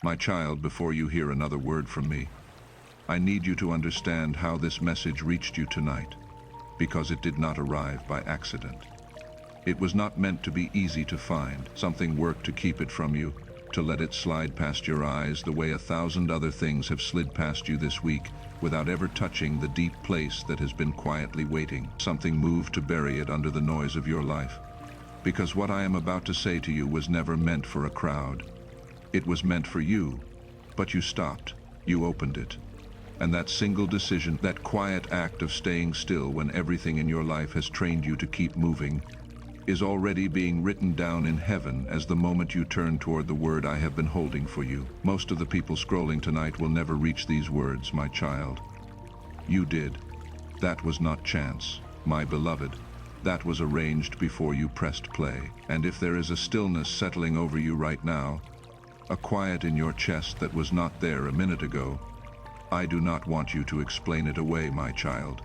My child, before you hear another word from me, I need you to understand how this message reached you tonight, because it did not arrive by accident. It was not meant to be easy to find. Something worked to keep it from you, to let it slide past your eyes the way 1,000 other things have slid past you this week without ever touching the deep place that has been quietly waiting. Something moved to bury it under the noise of your life. Because what I am about to say to you was never meant for a crowd. It was meant for you, but you stopped. You opened it. And that single decision, that quiet act of staying still when everything in your life has trained you to keep moving, is already being written down in heaven as the moment you turn toward the word I have been holding for you. Most of the people scrolling tonight will never reach these words, my child. You did. That was not chance, my beloved. That was arranged before you pressed play. And if there is a stillness settling over you right now, a quiet in your chest that was not there a minute ago, I do not want you to explain it away, my child.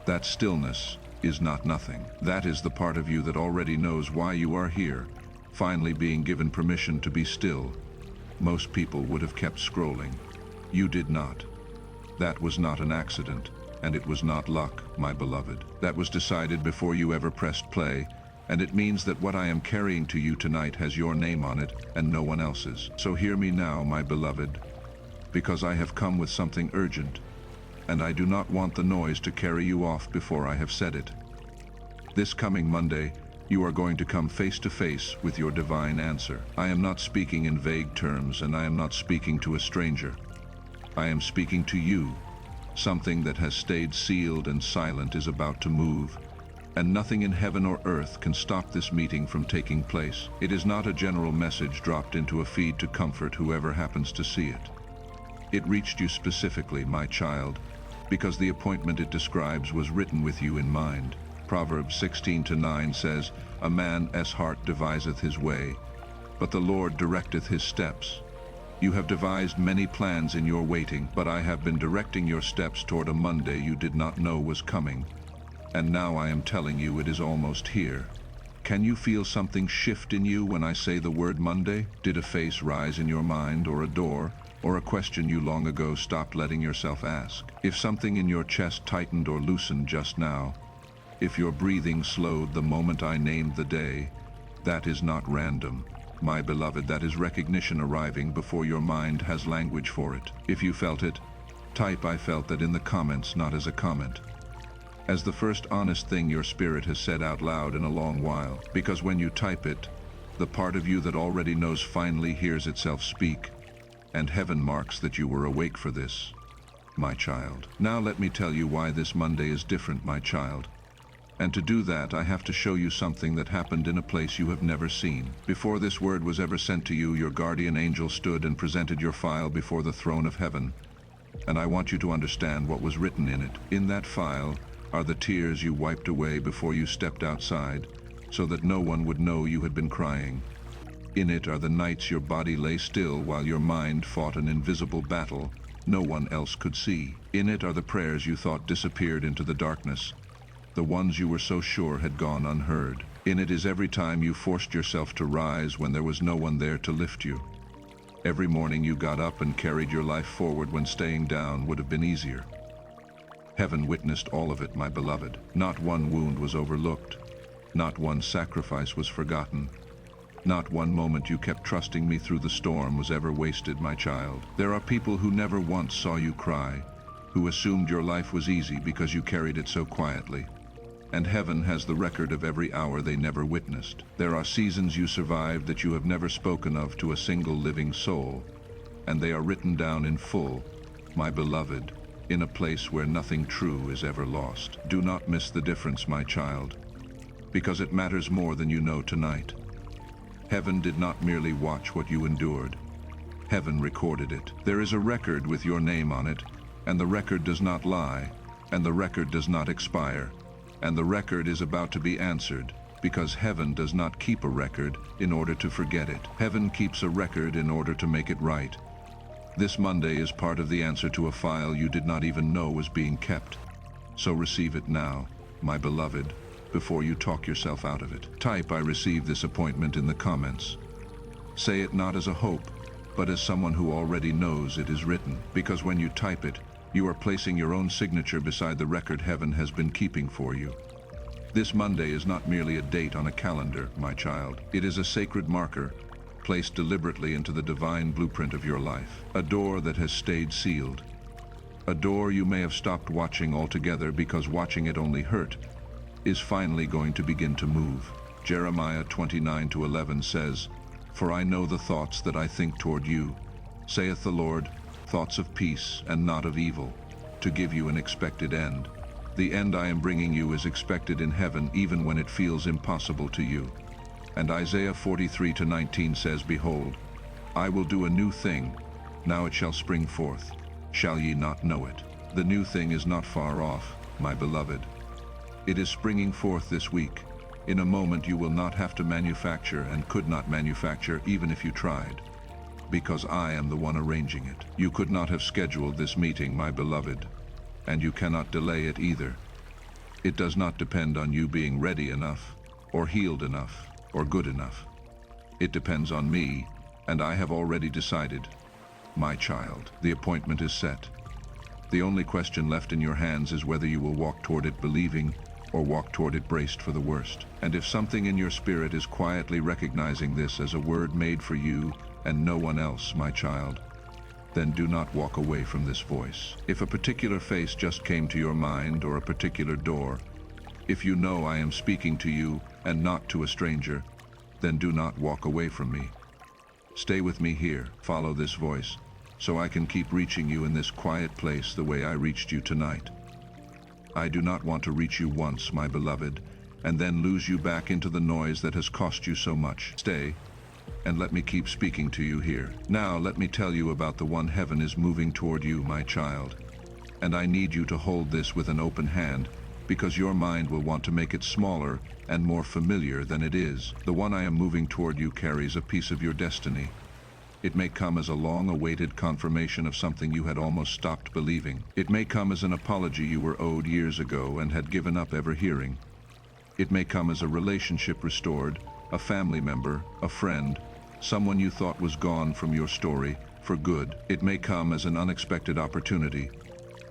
That stillness is not nothing. That is the part of you that already knows why you are here, finally being given permission to be still. Most people would have kept scrolling. You did not. That was not an accident, and it was not luck, my beloved. That was decided before you ever pressed play, and it means that what I am carrying to you tonight has your name on it and no one else's. So hear me now, my beloved, because I have come with something urgent, and I do not want the noise to carry you off before I have said it. This coming Monday, you are going to come face to face with your divine answer. I am not speaking in vague terms, and I am not speaking to a stranger. I am speaking to you. Something that has stayed sealed and silent is about to move, and nothing in heaven or earth can stop this meeting from taking place. It is not a general message dropped into a feed to comfort whoever happens to see it. It reached you specifically, my child, because the appointment it describes was written with you in mind. Proverbs 16:9 says, "A man's heart deviseth his way, but the Lord directeth his steps." You have devised many plans in your waiting, but I have been directing your steps toward a Monday you did not know was coming. And now I am telling you it is almost here. Can you feel something shift in you when I say the word Monday? Did a face rise in your mind, or a door, or a question you long ago stopped letting yourself ask? If something in your chest tightened or loosened just now, if your breathing slowed the moment I named the day, that is not random. My beloved, that is recognition arriving before your mind has language for it. If you felt it, type "I felt that" in the comments, not as a comment, as the first honest thing your spirit has said out loud in a long while. Because when you type it, the part of you that already knows finally hears itself speak, and heaven marks that you were awake for this, my child. Now let me tell you why this Monday is different, my child. And to do that, I have to show you something that happened in a place you have never seen. Before this word was ever sent to you, your guardian angel stood and presented your file before the throne of heaven. And I want you to understand what was written in it. In that file are the tears you wiped away before you stepped outside, so that no one would know you had been crying. In it are the nights your body lay still while your mind fought an invisible battle no one else could see. In it are the prayers you thought disappeared into the darkness, the ones you were so sure had gone unheard. In it is every time you forced yourself to rise when there was no one there to lift you. Every morning you got up and carried your life forward when staying down would have been easier. Heaven witnessed all of it, my beloved. Not one wound was overlooked. Not one sacrifice was forgotten. Not one moment you kept trusting me through the storm was ever wasted, my child. There are people who never once saw you cry, who assumed your life was easy because you carried it so quietly. And heaven has the record of every hour they never witnessed. There are seasons you survived that you have never spoken of to a single living soul, and they are written down in full, my beloved, in a place where nothing true is ever lost. Do not miss the difference, my child, because it matters more than you know tonight. Heaven did not merely watch what you endured. Heaven recorded it. There is a record with your name on it, and the record does not lie, and the record does not expire, and the record is about to be answered, because heaven does not keep a record in order to forget it. Heaven keeps a record in order to make it right. This Monday is part of the answer to a file you did not even know was being kept. So receive it now, my beloved, before you talk yourself out of it. Type "I receive this appointment" in the comments. Say it not as a hope, but as someone who already knows it is written, because when you type it, you are placing your own signature beside the record heaven has been keeping for you. This Monday is not merely a date on a calendar, my child. It is a sacred marker, placed deliberately into the divine blueprint of your life. A door that has stayed sealed. A door you may have stopped watching altogether because watching it only hurt, is finally going to begin to move. Jeremiah 29:11 says, "For I know the thoughts that I think toward you, saith the Lord, thoughts of peace and not of evil, to give you an expected end." The end I am bringing you is expected in heaven even when it feels impossible to you. And Isaiah 43:19 says, "Behold, I will do a new thing, now it shall spring forth. Shall ye not know it?" The new thing is not far off, my beloved. It is springing forth this week, in a moment you will not have to manufacture and could not manufacture even if you tried, because I am the one arranging it. You could not have scheduled this meeting, my beloved, and you cannot delay it either. It does not depend on you being ready enough, or healed enough, or good enough. It depends on me, and I have already decided. My child, the appointment is set. The only question left in your hands is whether you will walk toward it believing or walk toward it braced for the worst. And if something in your spirit is quietly recognizing this as a word made for you and no one else, my child, then do not walk away from this voice. If a particular face just came to your mind or a particular door, if you know I am speaking to you and not to a stranger, then do not walk away from me. Stay with me here, follow this voice, so I can keep reaching you in this quiet place the way I reached you tonight. I do not want to reach you once, my beloved, and then lose you back into the noise that has cost you so much. Stay, and let me keep speaking to you here. Now let me tell you about the one heaven is moving toward you, my child. And I need you to hold this with an open hand, because your mind will want to make it smaller and more familiar than it is. The one I am moving toward you carries a piece of your destiny. It may come as a long-awaited confirmation of something you had almost stopped believing. It may come as an apology you were owed years ago and had given up ever hearing. It may come as a relationship restored, a family member, a friend, someone you thought was gone from your story for good. It may come as an unexpected opportunity,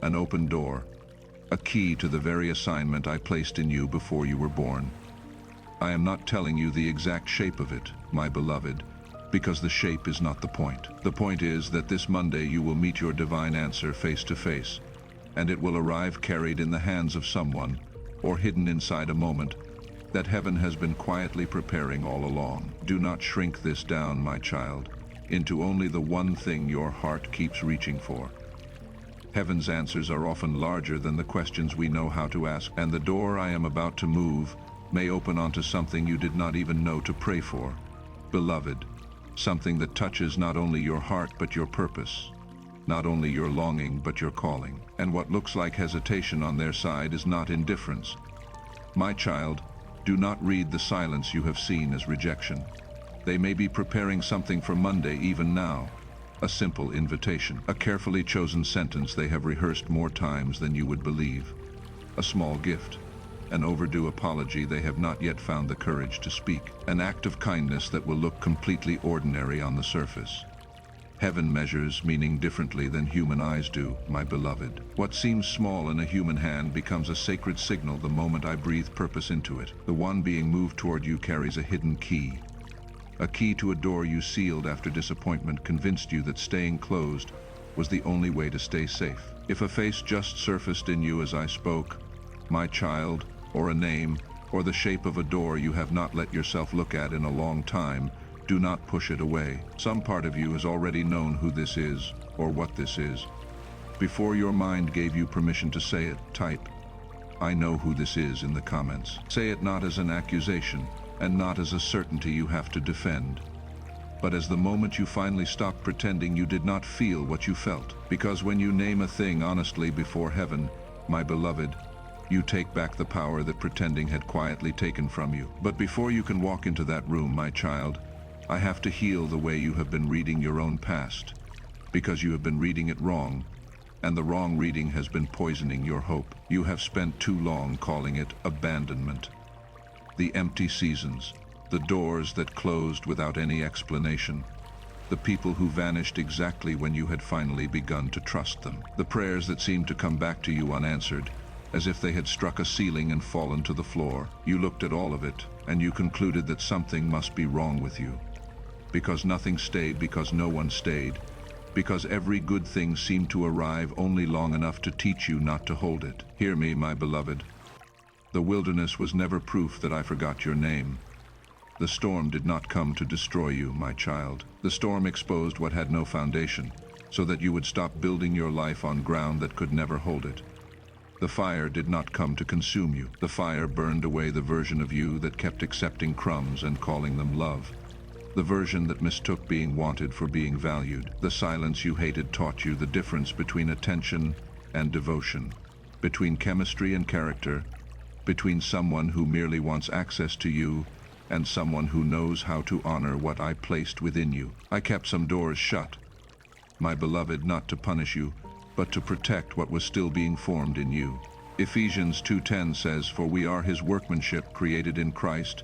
an open door, a key to the very assignment I placed in you before you were born. I am not telling you the exact shape of it, my beloved, because the shape is not the point. The point is that this Monday you will meet your divine answer face to face, and it will arrive carried in the hands of someone, or hidden inside a moment, that heaven has been quietly preparing all along. Do not shrink this down, my child, into only the one thing your heart keeps reaching for. Heaven's answers are often larger than the questions we know how to ask, and the door I am about to move may open onto something you did not even know to pray for. Beloved, something that touches not only your heart but your purpose, not only your longing but your calling. And what looks like hesitation on their side is not indifference. My child, do not read the silence you have seen as rejection. They may be preparing something for Monday even now. A simple invitation, a carefully chosen sentence they have rehearsed more times than you would believe. A small gift, an overdue apology they have not yet found the courage to speak. An act of kindness that will look completely ordinary on the surface. Heaven measures meaning differently than human eyes do, my beloved. What seems small in a human hand becomes a sacred signal the moment I breathe purpose into it. The one being moved toward you carries a hidden key. A key to a door you sealed after disappointment convinced you that staying closed was the only way to stay safe. If a face just surfaced in you as I spoke, my child, or a name, or the shape of a door you have not let yourself look at in a long time, do not push it away. Some part of you has already known who this is, or what this is. Before your mind gave you permission to say it, type, "I know who this is," in the comments. Say it not as an accusation, and not as a certainty you have to defend, but as the moment you finally stopped pretending you did not feel what you felt. Because when you name a thing honestly before heaven, my beloved, you take back the power that pretending had quietly taken from you. But before you can walk into that room, my child, I have to heal the way you have been reading your own past, because you have been reading it wrong, and the wrong reading has been poisoning your hope. You have spent too long calling it abandonment. The empty seasons, the doors that closed without any explanation, the people who vanished exactly when you had finally begun to trust them, the prayers that seemed to come back to you unanswered, as if they had struck a ceiling and fallen to the floor. You looked at all of it, and you concluded that something must be wrong with you. Because nothing stayed, because no one stayed, because every good thing seemed to arrive only long enough to teach you not to hold it. Hear me, my beloved. The wilderness was never proof that I forgot your name. The storm did not come to destroy you, my child. The storm exposed what had no foundation, so that you would stop building your life on ground that could never hold it. The fire did not come to consume you. The fire burned away the version of you that kept accepting crumbs and calling them love. The version that mistook being wanted for being valued. The silence you hated taught you the difference between attention and devotion, between chemistry and character, between someone who merely wants access to you and someone who knows how to honor what I placed within you. I kept some doors shut, my beloved, not to punish you, but to protect what was still being formed in you. Ephesians 2:10 says, "For we are his workmanship, created in Christ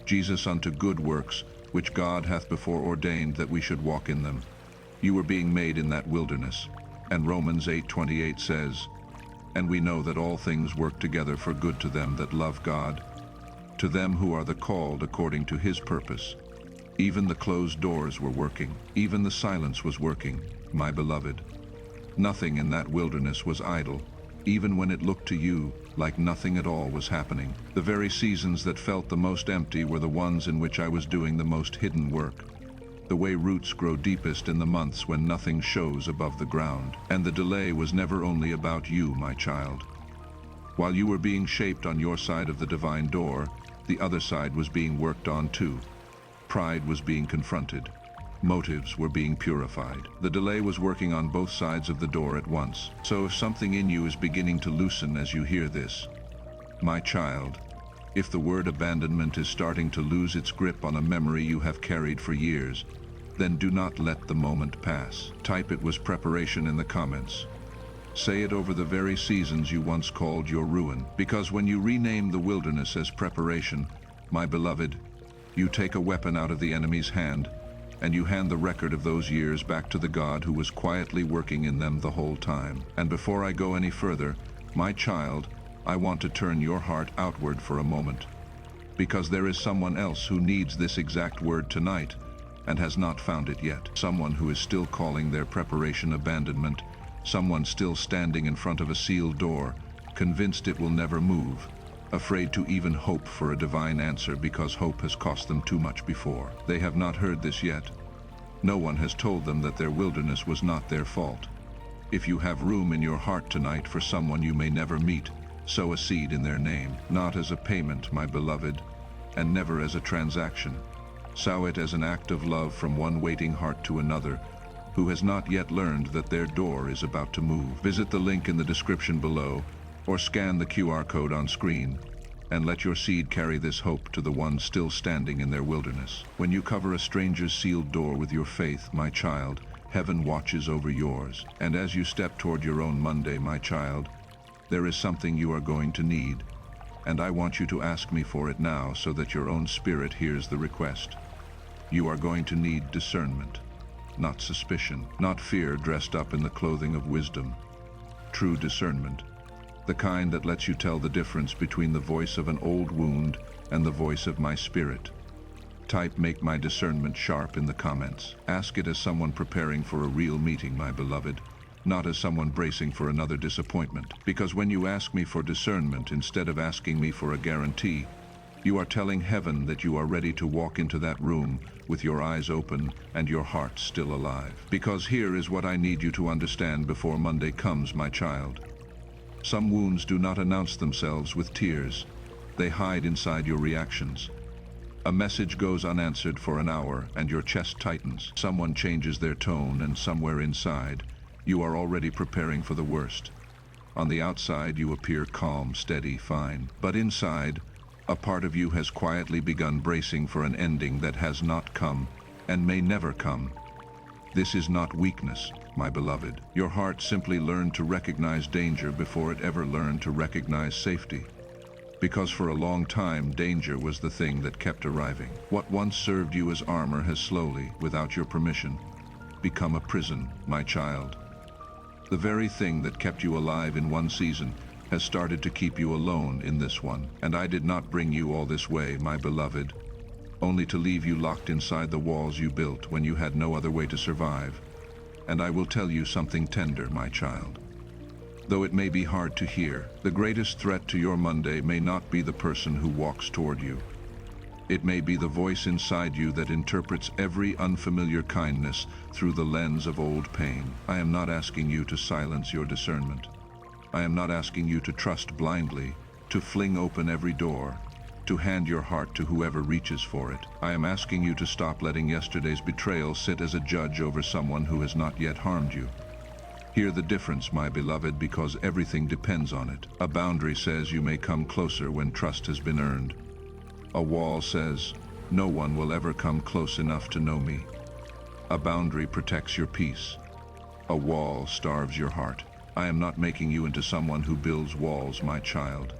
Jesus unto good works, which God hath before ordained that we should walk in them." You were being made in that wilderness. And Romans 8:28 says, "And we know that all things work together for good to them that love God, to them who are the called according to his purpose." Even the closed doors were working. Even the silence was working, my beloved. Nothing in that wilderness was idle, even when it looked to you like nothing at all was happening. The very seasons that felt the most empty were the ones in which I was doing the most hidden work. The way roots grow deepest in the months when nothing shows above the ground. And the delay was never only about you, my child. While you were being shaped on your side of the divine door, the other side was being worked on too. Pride was being confronted. Motives were being purified. The delay was working on both sides of the door at once. So if something in you is beginning to loosen as you hear this, my child, if the word abandonment is starting to lose its grip on a memory you have carried for years, then do not let the moment pass. Type "it was preparation" in the comments. Say it over the very seasons you once called your ruin. Because when you rename the wilderness as preparation, my beloved, you take a weapon out of the enemy's hand, and you hand the record of those years back to the God who was quietly working in them the whole time. And before I go any further, my child, I want to turn your heart outward for a moment, because there is someone else who needs this exact word tonight and has not found it yet. Someone who is still calling their preparation abandonment, someone still standing in front of a sealed door, convinced it will never move, afraid to even hope for a divine answer because hope has cost them too much before. They have not heard this yet. No one has told them that their wilderness was not their fault. If you have room in your heart tonight for someone you may never meet, sow a seed in their name, not as a payment, my beloved, and never as a transaction. Sow it as an act of love from one waiting heart to another who has not yet learned that their door is about to move. Visit the link in the description below or scan the QR code on screen and let your seed carry this hope to the ones still standing in their wilderness. When you cover a stranger's sealed door with your faith, my child, heaven watches over yours. And as you step toward your own Monday, my child, there is something you are going to need, and I want you to ask me for it now so that your own spirit hears the request. You are going to need discernment, not suspicion, not fear dressed up in the clothing of wisdom. True discernment, the kind that lets you tell the difference between the voice of an old wound and the voice of my spirit. Type "make my discernment sharp" in the comments. Ask it as someone preparing for a real meeting, my beloved, not as someone bracing for another disappointment. Because when you ask me for discernment instead of asking me for a guarantee, you are telling heaven that you are ready to walk into that room with your eyes open and your heart still alive. Because here is what I need you to understand before Monday comes, my child. Some wounds do not announce themselves with tears. They hide inside your reactions. A message goes unanswered for an hour and your chest tightens. Someone changes their tone and somewhere inside, you are already preparing for the worst. On the outside, you appear calm, steady, fine. But inside, a part of you has quietly begun bracing for an ending that has not come and may never come. This is not weakness, my beloved. Your heart simply learned to recognize danger before it ever learned to recognize safety. Because for a long time, danger was the thing that kept arriving. What once served you as armor has slowly, without your permission, become a prison, my child. The very thing that kept you alive in one season has started to keep you alone in this one. And I did not bring you all this way, my beloved, only to leave you locked inside the walls you built when you had no other way to survive. And I will tell you something tender, my child. Though it may be hard to hear, the greatest threat to your Monday may not be the person who walks toward you. It may be the voice inside you that interprets every unfamiliar kindness through the lens of old pain. I am not asking you to silence your discernment. I am not asking you to trust blindly, to fling open every door, to hand your heart to whoever reaches for it. I am asking you to stop letting yesterday's betrayal sit as a judge over someone who has not yet harmed you. Hear the difference, my beloved, because everything depends on it. A boundary says you may come closer when trust has been earned. A wall says, no one will ever come close enough to know me. A boundary protects your peace. A wall starves your heart. I am not making you into someone who builds walls, my child.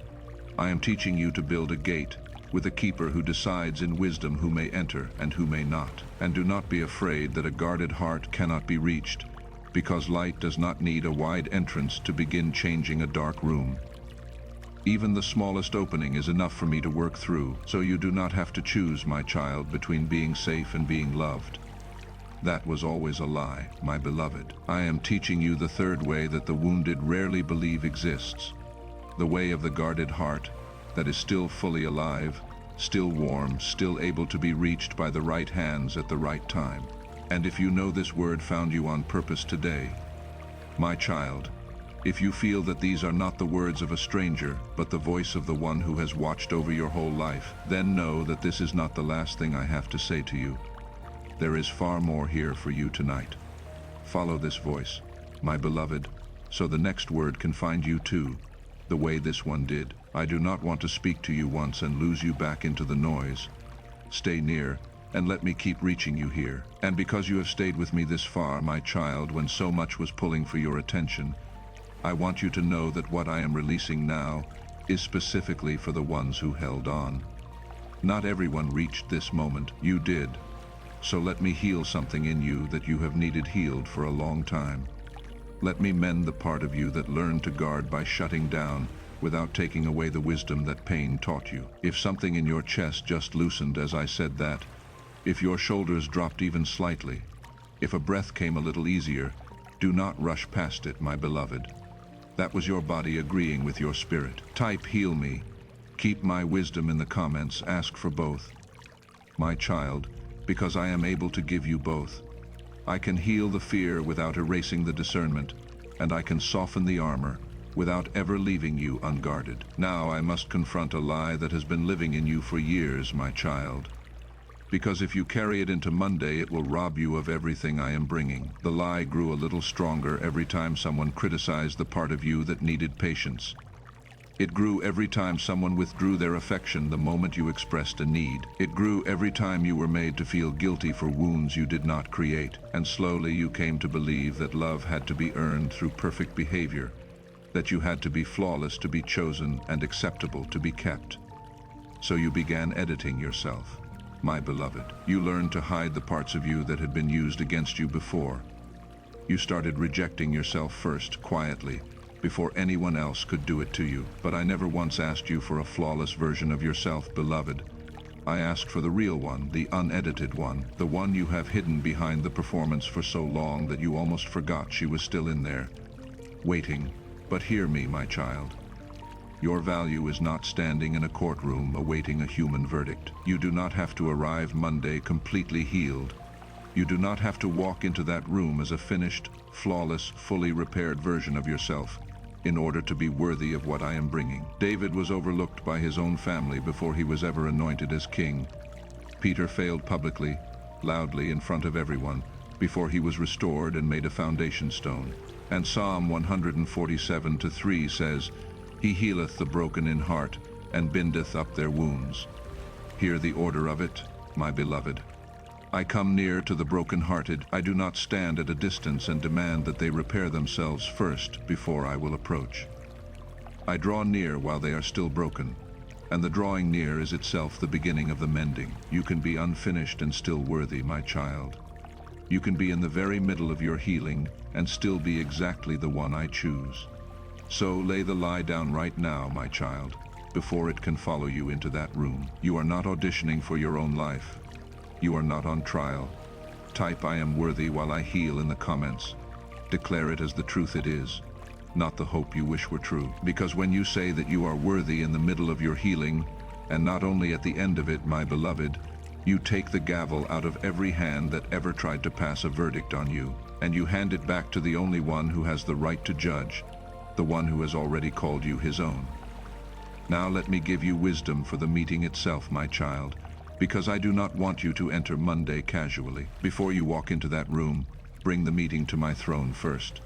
I am teaching you to build a gate with a keeper who decides in wisdom who may enter and who may not. And do not be afraid that a guarded heart cannot be reached, because light does not need a wide entrance to begin changing a dark room. Even the smallest opening is enough for me to work through, so you do not have to choose, my child, between being safe and being loved. That was always a lie, my beloved. I am teaching you the third way that the wounded rarely believe exists, the way of the guarded heart that is still fully alive, still warm, still able to be reached by the right hands at the right time. And if you know this word found you on purpose today, my child, if you feel that these are not the words of a stranger, but the voice of the one who has watched over your whole life, then know that this is not the last thing I have to say to you. There is far more here for you tonight. Follow this voice, my beloved, so the next word can find you too, the way this one did. I do not want to speak to you once and lose you back into the noise. Stay near, and let me keep reaching you here. And because you have stayed with me this far, my child, when so much was pulling for your attention, I want you to know that what I am releasing now is specifically for the ones who held on. Not everyone reached this moment. You did. So let me heal something in you that you have needed healed for a long time. Let me mend the part of you that learned to guard by shutting down without taking away the wisdom that pain taught you. If something in your chest just loosened as I said that, if your shoulders dropped even slightly, if a breath came a little easier, do not rush past it, my beloved. That was your body agreeing with your spirit. Type heal me. Keep my wisdom in the comments. Ask for both. My child, because I am able to give you both. I can heal the fear without erasing the discernment, and I can soften the armor without ever leaving you unguarded. Now I must confront a lie that has been living in you for years, my child. Because if you carry it into Monday, it will rob you of everything I am bringing. The lie grew a little stronger every time someone criticized the part of you that needed patience. It grew every time someone withdrew their affection the moment you expressed a need. It grew every time you were made to feel guilty for wounds you did not create. And slowly you came to believe that love had to be earned through perfect behavior, that you had to be flawless to be chosen and acceptable to be kept. So you began editing yourself. My beloved, you learned to hide the parts of you that had been used against you before. You started rejecting yourself first, quietly, before anyone else could do it to you. But I never once asked you for a flawless version of yourself, beloved. I asked for the real one, the unedited one, the one you have hidden behind the performance for so long that you almost forgot she was still in there, waiting. But hear me, my child. Your value is not standing in a courtroom awaiting a human verdict. You do not have to arrive Monday completely healed. You do not have to walk into that room as a finished, flawless, fully repaired version of yourself in order to be worthy of what I am bringing. David was overlooked by his own family before he was ever anointed as king. Peter failed publicly, loudly in front of everyone, before he was restored and made a foundation stone. And Psalm 147:3 says, He healeth the broken in heart, and bindeth up their wounds. Hear the order of it, my beloved. I come near to the broken-hearted. I do not stand at a distance and demand that they repair themselves first before I will approach. I draw near while they are still broken. And the drawing near is itself the beginning of the mending. You can be unfinished and still worthy, my child. You can be in the very middle of your healing and still be exactly the one I choose. So lay the lie down right now, my child, before it can follow you into that room. You are not auditioning for your own life. You are not on trial. Type "I am worthy" while I heal in the comments. Declare it as the truth it is, not the hope you wish were true. Because when you say that you are worthy in the middle of your healing, and not only at the end of it, my beloved, you take the gavel out of every hand that ever tried to pass a verdict on you, and you hand it back to the only one who has the right to judge, the one who has already called you his own. Now let me give you wisdom for the meeting itself, my child, because I do not want you to enter Monday casually. Before you walk into that room, bring the meeting to my throne first.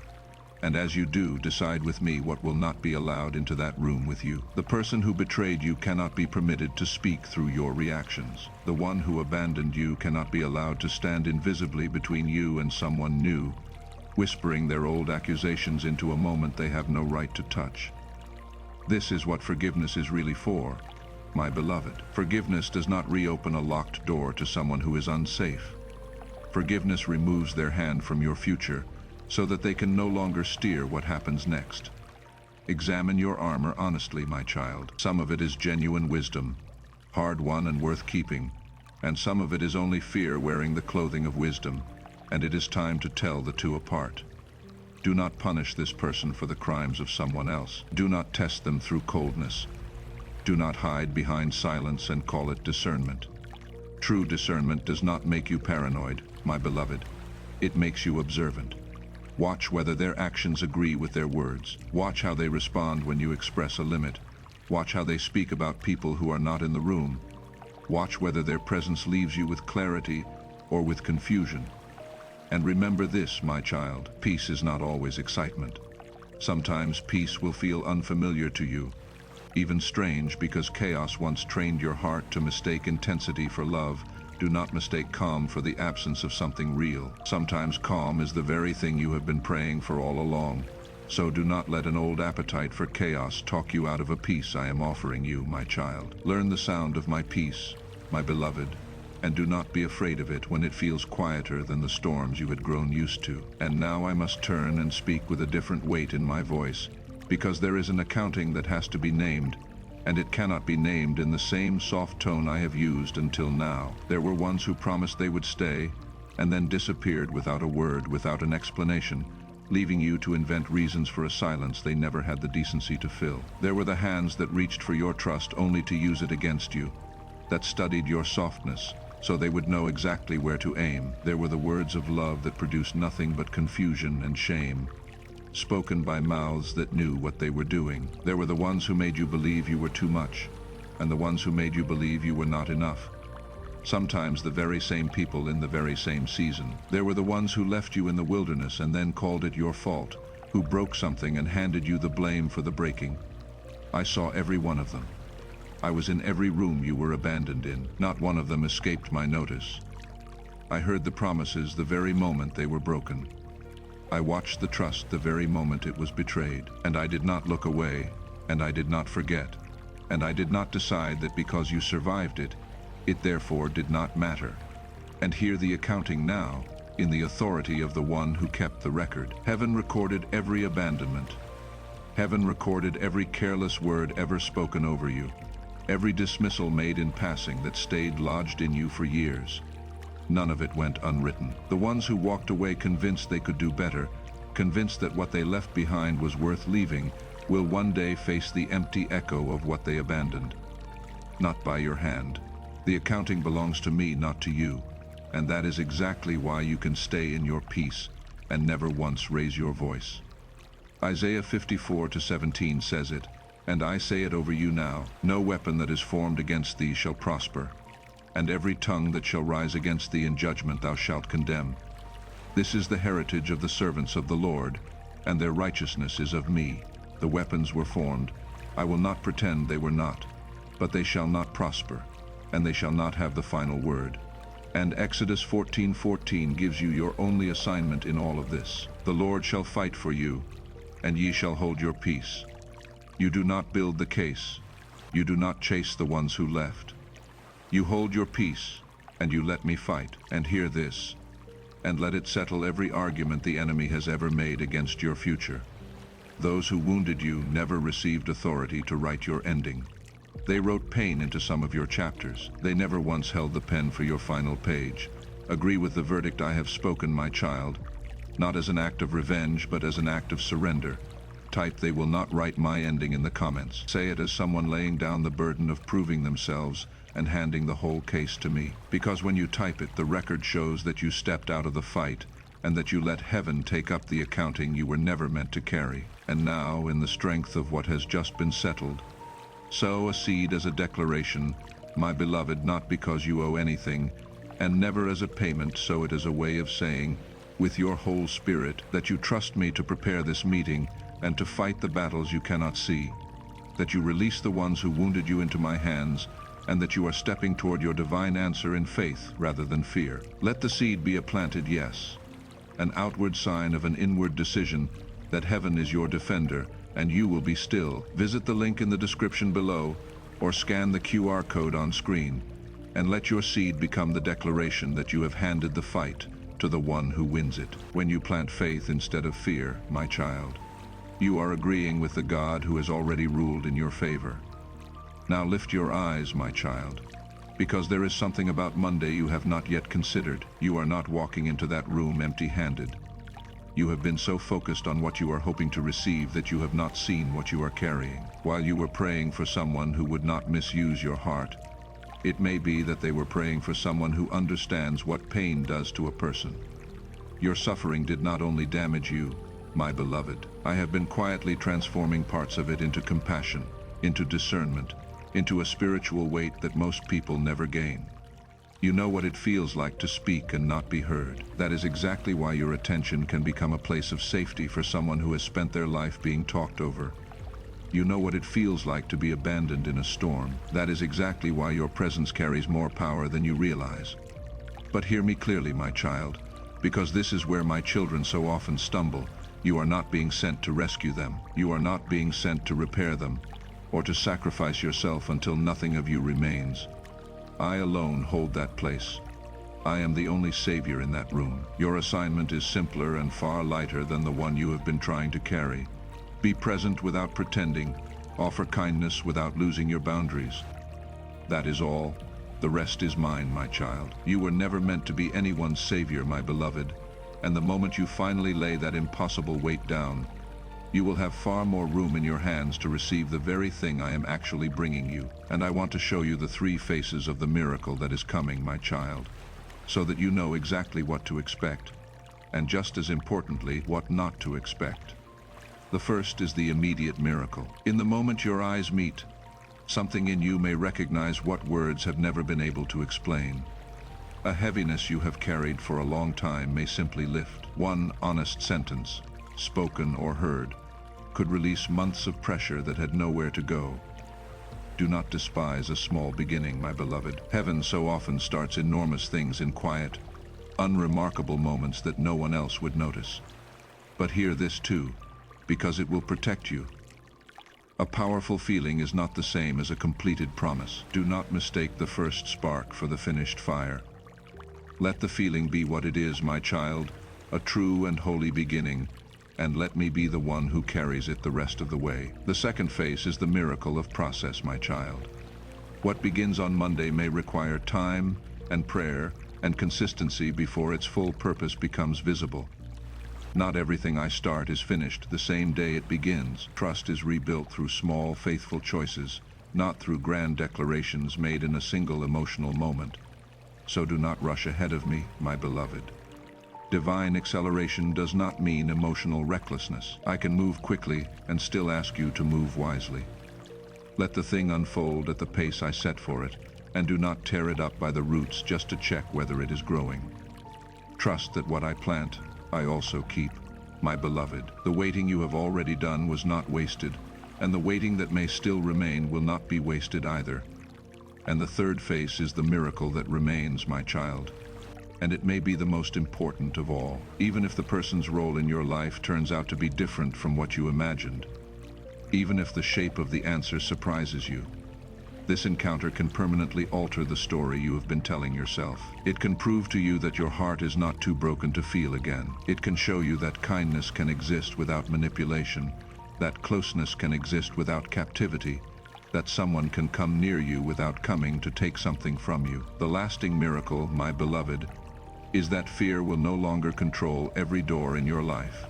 And as you do, decide with me what will not be allowed into that room with you. The person who betrayed you cannot be permitted to speak through your reactions. The one who abandoned you cannot be allowed to stand invisibly between you and someone new, whispering their old accusations into a moment they have no right to touch. This is what forgiveness is really for, my beloved. Forgiveness does not reopen a locked door to someone who is unsafe. Forgiveness removes their hand from your future, so that they can no longer steer what happens next. Examine your armor honestly, my child. Some of it is genuine wisdom, hard-won and worth keeping, and some of it is only fear wearing the clothing of wisdom, and it is time to tell the two apart. Do not punish this person for the crimes of someone else. Do not test them through coldness. Do not hide behind silence and call it discernment. True discernment does not make you paranoid, my beloved. It makes you observant. Watch whether their actions agree with their words. Watch how they respond when you express a limit. Watch how they speak about people who are not in the room. Watch whether their presence leaves you with clarity or with confusion. And remember this, my child, peace is not always excitement. Sometimes peace will feel unfamiliar to you, even strange, because chaos once trained your heart to mistake intensity for love. Do not mistake calm for the absence of something real. Sometimes calm is the very thing you have been praying for all along. So do not let an old appetite for chaos talk you out of a peace I am offering you, my child. Learn the sound of my peace, my beloved, and do not be afraid of it when it feels quieter than the storms you had grown used to. And now I must turn and speak with a different weight in my voice, because there is an accounting that has to be named, and it cannot be named in the same soft tone I have used until now. There were ones who promised they would stay, and then disappeared without a word, without an explanation, leaving you to invent reasons for a silence they never had the decency to fill. There were the hands that reached for your trust only to use it against you, that studied your softness, so they would know exactly where to aim. There were the words of love that produced nothing but confusion and shame, spoken by mouths that knew what they were doing. There were the ones who made you believe you were too much, and the ones who made you believe you were not enough. Sometimes the very same people in the very same season. There were the ones who left you in the wilderness and then called it your fault, who broke something and handed you the blame for the breaking. I saw every one of them. I was in every room you were abandoned in. Not one of them escaped my notice. I heard the promises the very moment they were broken. I watched the trust the very moment it was betrayed, and I did not look away, and I did not forget, and I did not decide that because you survived it, it therefore did not matter. And hear the accounting now, in the authority of the one who kept the record. Heaven recorded every abandonment. Heaven recorded every careless word ever spoken over you, every dismissal made in passing that stayed lodged in you for years. None of it went unwritten. The ones who walked away convinced they could do better, convinced that what they left behind was worth leaving, will one day face the empty echo of what they abandoned. Not by your hand. The accounting belongs to me, not to you, and that is exactly why you can stay in your peace and never once raise your voice. Isaiah 54:17 says it, and I say it over you now: no weapon that is formed against thee shall prosper, and every tongue that shall rise against thee in judgment thou shalt condemn. This is the heritage of the servants of the Lord, and their righteousness is of me. The weapons were formed. I will not pretend they were not, but they shall not prosper, and they shall not have the final word. And Exodus 14:14 gives you your only assignment in all of this. The Lord shall fight for you, and ye shall hold your peace. You do not build the case, You do not chase the ones who left. You hold your peace, and you let me fight. And hear this, and let it settle every argument the enemy has ever made against your future. Those who wounded you never received authority to write your ending. They wrote pain into some of your chapters. They never once held the pen for your final page. Agree with the verdict I have spoken, my child, not as an act of revenge, but as an act of surrender. Type, "They will not write my ending," in the comments. Say it as someone laying down the burden of proving themselves and handing the whole case to me. Because when you type it, the record shows that you stepped out of the fight and that you let heaven take up the accounting you were never meant to carry. And now, in the strength of what has just been settled, sow a seed as a declaration, my beloved, not because you owe anything, and never as a payment. Sow it as a way of saying, with your whole spirit, that you trust me to prepare this meeting and to fight the battles you cannot see, that you release the ones who wounded you into my hands, and that you are stepping toward your divine answer in faith rather than fear. Let the seed be a planted yes, an outward sign of an inward decision that heaven is your defender and you will be still. Visit the link in the description below or scan the QR code on screen, and let your seed become the declaration that you have handed the fight to the one who wins it. When you plant faith instead of fear, my child, you are agreeing with the God who has already ruled in your favor. Now lift your eyes, my child, because there is something about Monday you have not yet considered. You are not walking into that room empty-handed. You have been so focused on what you are hoping to receive that you have not seen what you are carrying. While you were praying for someone who would not misuse your heart, it may be that they were praying for someone who understands what pain does to a person. Your suffering did not only damage you, my beloved. I have been quietly transforming parts of it into compassion, into discernment, into a spiritual weight that most people never gain. You know what it feels like to speak and not be heard. That is exactly why your attention can become a place of safety for someone who has spent their life being talked over. You know what it feels like to be abandoned in a storm. That is exactly why your presence carries more power than you realize. But hear me clearly, my child, because this is where my children so often stumble. You are not being sent to rescue them. You are not being sent to repair them, or to sacrifice yourself until nothing of you remains. I alone hold that place. I am the only savior in that room. Your assignment is simpler and far lighter than the one you have been trying to carry. Be present without pretending. Offer kindness without losing your boundaries. That is all. The rest is mine, my child. You were never meant to be anyone's savior, my beloved, and the moment you finally lay that impossible weight down, you will have far more room in your hands to receive the very thing I am actually bringing you. And I want to show you the three faces of the miracle that is coming, my child, so that you know exactly what to expect, and just as importantly, what not to expect. The first is the immediate miracle. In the moment your eyes meet, something in you may recognize what words have never been able to explain. A heaviness you have carried for a long time may simply lift. One honest sentence, spoken or heard, could release months of pressure that had nowhere to go. Do not despise a small beginning, my beloved. Heaven so often starts enormous things in quiet, unremarkable moments that no one else would notice. But hear this too, because it will protect you. A powerful feeling is not the same as a completed promise. Do not mistake the first spark for the finished fire. Let the feeling be what it is, my child, a true and holy beginning, and let me be the one who carries it the rest of the way. The second phase is the miracle of process, my child. What begins on Monday may require time and prayer and consistency before its full purpose becomes visible. Not everything I start is finished the same day it begins. Trust is rebuilt through small, faithful choices, not through grand declarations made in a single emotional moment. So do not rush ahead of me, my beloved. Divine acceleration does not mean emotional recklessness. I can move quickly and still ask you to move wisely. Let the thing unfold at the pace I set for it, and do not tear it up by the roots just to check whether it is growing. Trust that what I plant, I also keep. My beloved, the waiting you have already done was not wasted, and the waiting that may still remain will not be wasted either. And the third phase is the miracle that remains, my child. And it may be the most important of all, even if the person's role in your life turns out to be different from what you imagined. Even if the shape of the answer surprises you. This encounter can permanently alter the story you have been telling yourself. It can prove to you that your heart is not too broken to feel again. It can show you that kindness can exist without manipulation, that closeness can exist without captivity, that someone can come near you without coming to take something from you. The lasting miracle, my beloved, is that fear will no longer control every door in your life.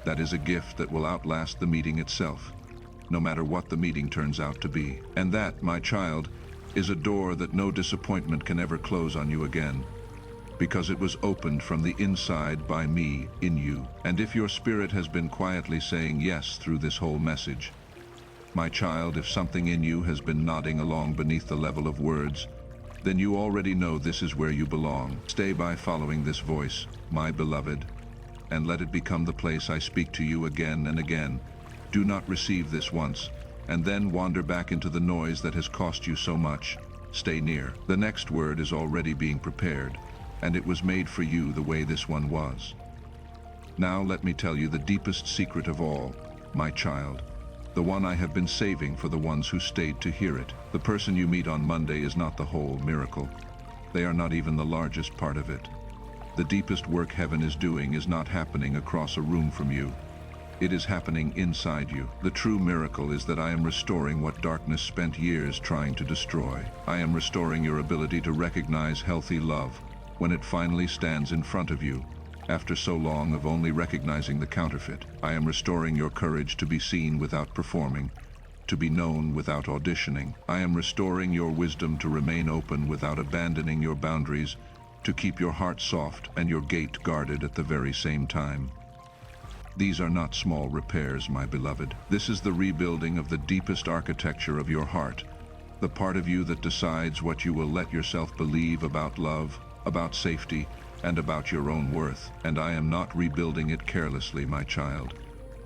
That is a gift that will outlast the meeting itself, no matter what the meeting turns out to be. And that, my child, is a door that no disappointment can ever close on you again, because it was opened from the inside by me in you. And if your spirit has been quietly saying yes through this whole message, my child, if something in you has been nodding along beneath the level of words, then you already know this is where you belong. Stay by following this voice, my beloved, and let it become the place I speak to you again and again. Do not receive this once, and then wander back into the noise that has cost you so much. Stay near. The next word is already being prepared, and it was made for you the way this one was. Now let me tell you the deepest secret of all, my child, the one I have been saving for the ones who stayed to hear it. The person you meet on Monday is not the whole miracle. They are not even the largest part of it. The deepest work heaven is doing is not happening across a room from you. It is happening inside you. The true miracle is that I am restoring what darkness spent years trying to destroy. I am restoring your ability to recognize healthy love when it finally stands in front of you, after so long of only recognizing the counterfeit. I am restoring your courage to be seen without performing, to be known without auditioning. I am restoring your wisdom to remain open without abandoning your boundaries, to keep your heart soft and your gate guarded at the very same time. These are not small repairs, my beloved. This is the rebuilding of the deepest architecture of your heart, the part of you that decides what you will let yourself believe about love, about safety, and about your own worth. And I am not rebuilding it carelessly, my child.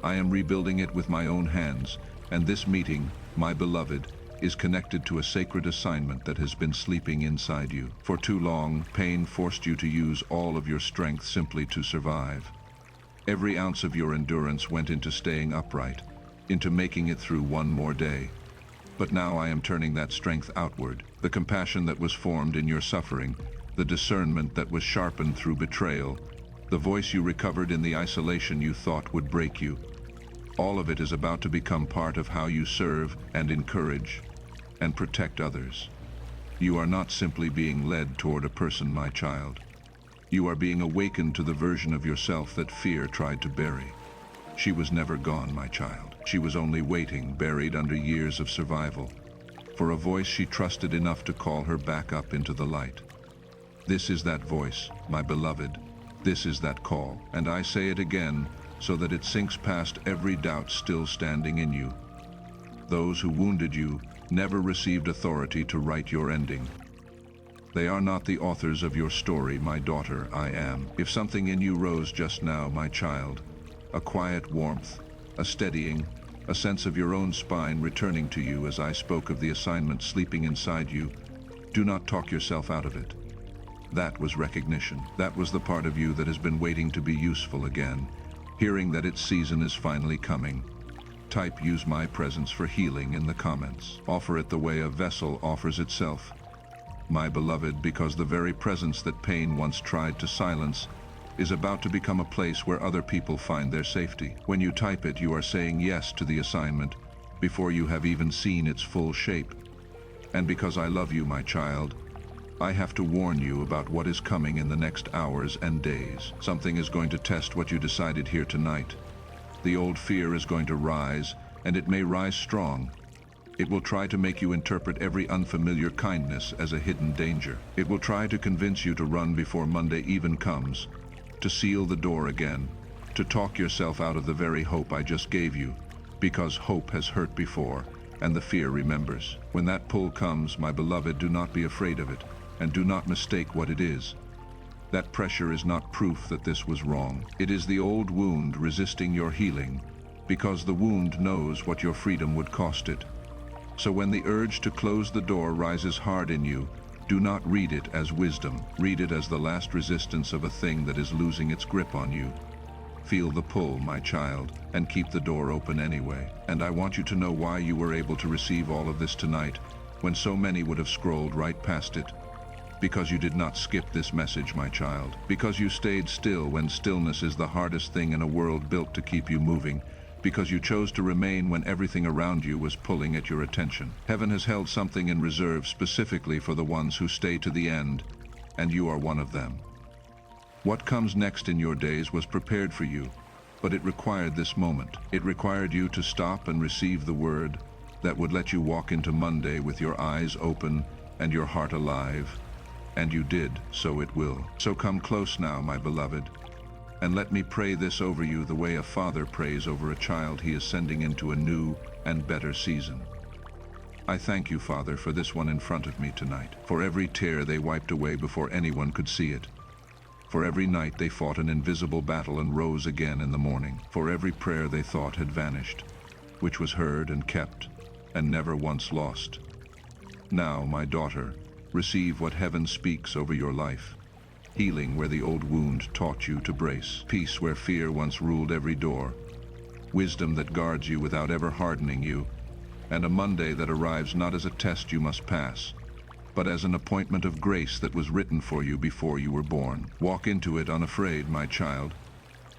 I am rebuilding it with my own hands, and this meeting, my beloved, is connected to a sacred assignment that has been sleeping inside you. For too long, pain forced you to use all of your strength simply to survive. Every ounce of your endurance went into staying upright, into making it through one more day. But now I am turning that strength outward. The compassion that was formed in your suffering, the discernment that was sharpened through betrayal, the voice you recovered in the isolation you thought would break you. All of it is about to become part of how you serve and encourage and protect others. You are not simply being led toward a person, my child. You are being awakened to the version of yourself that fear tried to bury. She was never gone, my child. She was only waiting, buried under years of survival, for a voice she trusted enough to call her back up into the light. This is that voice, my beloved. This is that call. And I say it again, so that it sinks past every doubt still standing in you. Those who wounded you never received authority to write your ending. They are not the authors of your story, my daughter. I am. If something in you rose just now, my child, a quiet warmth, a steadying, a sense of your own spine returning to you as I spoke of the assignment sleeping inside you, do not talk yourself out of it. That was recognition. That was the part of you that has been waiting to be useful again, hearing that its season is finally coming. Type "use my presence for healing" in the comments. Offer it the way a vessel offers itself, my beloved, because the very presence that pain once tried to silence is about to become a place where other people find their safety. When you type it, you are saying yes to the assignment before you have even seen its full shape. And because I love you, my child, I have to warn you about what is coming in the next hours and days. Something is going to test what you decided here tonight. The old fear is going to rise, and it may rise strong. It will try to make you interpret every unfamiliar kindness as a hidden danger. It will try to convince you to run before Monday even comes, to seal the door again, to talk yourself out of the very hope I just gave you, because hope has hurt before, and the fear remembers. When that pull comes, my beloved, do not be afraid of it, and do not mistake what it is. That pressure is not proof that this was wrong. It is the old wound resisting your healing, because the wound knows what your freedom would cost it. So when the urge to close the door rises hard in you, do not read it as wisdom. Read it as the last resistance of a thing that is losing its grip on you. Feel the pull, my child, and keep the door open anyway. And I want you to know why you were able to receive all of this tonight, when so many would have scrolled right past it. Because you did not skip this message, my child. Because you stayed still when stillness is the hardest thing in a world built to keep you moving. Because you chose to remain when everything around you was pulling at your attention. Heaven has held something in reserve specifically for the ones who stay to the end, and you are one of them. What comes next in your days was prepared for you, but it required this moment. It required you to stop and receive the word that would let you walk into Monday with your eyes open and your heart alive. And you did, so it will. So come close now, my beloved, and let me pray this over you the way a father prays over a child he is sending into a new and better season. I thank you, Father, for this one in front of me tonight, for every tear they wiped away before anyone could see it. For every night they fought an invisible battle and rose again in the morning. For every prayer they thought had vanished, which was heard and kept, and never once lost. Now, my daughter, receive what heaven speaks over your life. Healing where the old wound taught you to brace. Peace where fear once ruled every door. Wisdom that guards you without ever hardening you. And a Monday that arrives not as a test you must pass, but as an appointment of grace that was written for you before you were born. Walk into it unafraid, my child.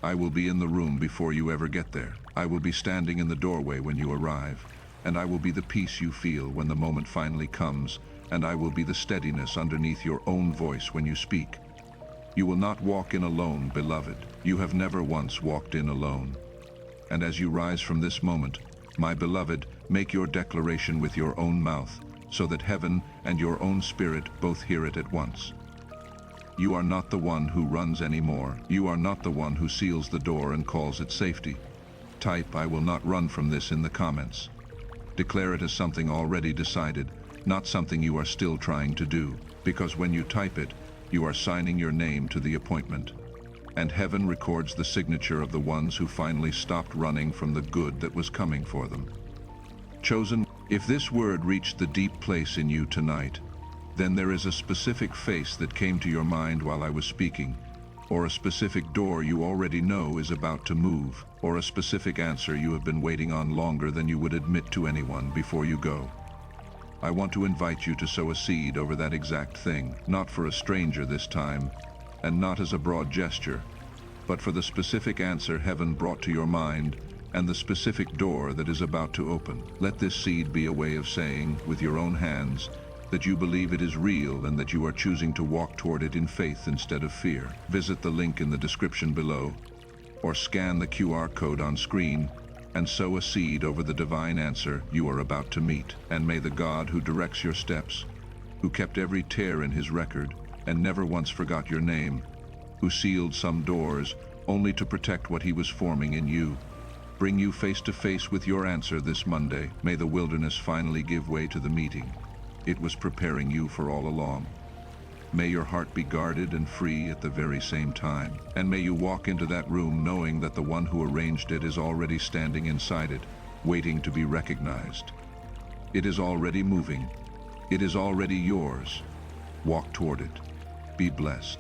I will be in the room before you ever get there. I will be standing in the doorway when you arrive, and I will be the peace you feel when the moment finally comes, and I will be the steadiness underneath your own voice when you speak. You will not walk in alone, beloved. You have never once walked in alone. And as you rise from this moment, my beloved, make your declaration with your own mouth, so that heaven and your own spirit both hear it at once. You are not the one who runs anymore. You are not the one who seals the door and calls it safety. Type, "I will not run from this" in the comments. Declare it as something already decided, not something you are still trying to do, because when you type it, you are signing your name to the appointment. And heaven records the signature of the ones who finally stopped running from the good that was coming for them. Chosen, if this word reached the deep place in you tonight, then there is a specific face that came to your mind while I was speaking, or a specific door you already know is about to move, or a specific answer you have been waiting on longer than you would admit to anyone before you go. I want to invite you to sow a seed over that exact thing, not for a stranger this time, and not as a broad gesture, but for the specific answer heaven brought to your mind and the specific door that is about to open. Let this seed be a way of saying, with your own hands, that you believe it is real and that you are choosing to walk toward it in faith instead of fear. Visit the link in the description below, or scan the QR code on screen, and sow a seed over the divine answer you are about to meet. And may the God who directs your steps, who kept every tear in his record and never once forgot your name, who sealed some doors only to protect what he was forming in you, bring you face to face with your answer this Monday. May the wilderness finally give way to the meeting it was preparing you for all along. May your heart be guarded and free at the very same time. And may you walk into that room knowing that the one who arranged it is already standing inside it, waiting to be recognized. It is already moving. It is already yours. Walk toward it. Be blessed.